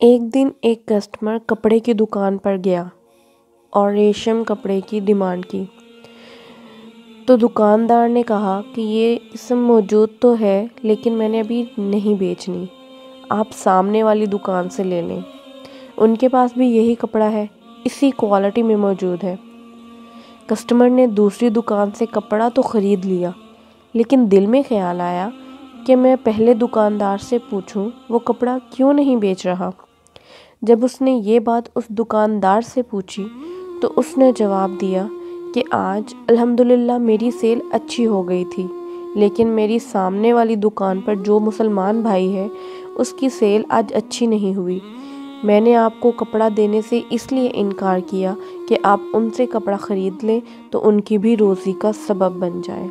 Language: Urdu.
ایک دن ایک کسٹمر کپڑے کی دکان پر گیا اور ریشم کپڑے کی ڈیمانڈ کی تو دکاندار نے کہا کہ یہ قسم موجود تو ہے لیکن میں نے ابھی نہیں بیچنی، آپ سامنے والی دکان سے لے لیں، ان کے پاس بھی یہی کپڑا ہے، اسی کوالٹی میں موجود ہے۔ کسٹمر نے دوسری دکان سے کپڑا تو خرید لیا لیکن دل میں خیال آیا کہ میں پہلے دکاندار سے پوچھوں وہ کپڑا کیوں نہیں بیچ رہا۔ جب اس نے یہ بات اس دکاندار سے پوچھی تو اس نے جواب دیا کہ آج الحمدللہ میری سیل اچھی ہو گئی تھی، لیکن میری سامنے والی دکان پر جو مسلمان بھائی ہے اس کی سیل آج اچھی نہیں ہوئی۔ میں نے آپ کو کپڑا دینے سے اس لیے انکار کیا کہ آپ ان سے کپڑا خرید لیں تو ان کی بھی روزی کا سبب بن جائے۔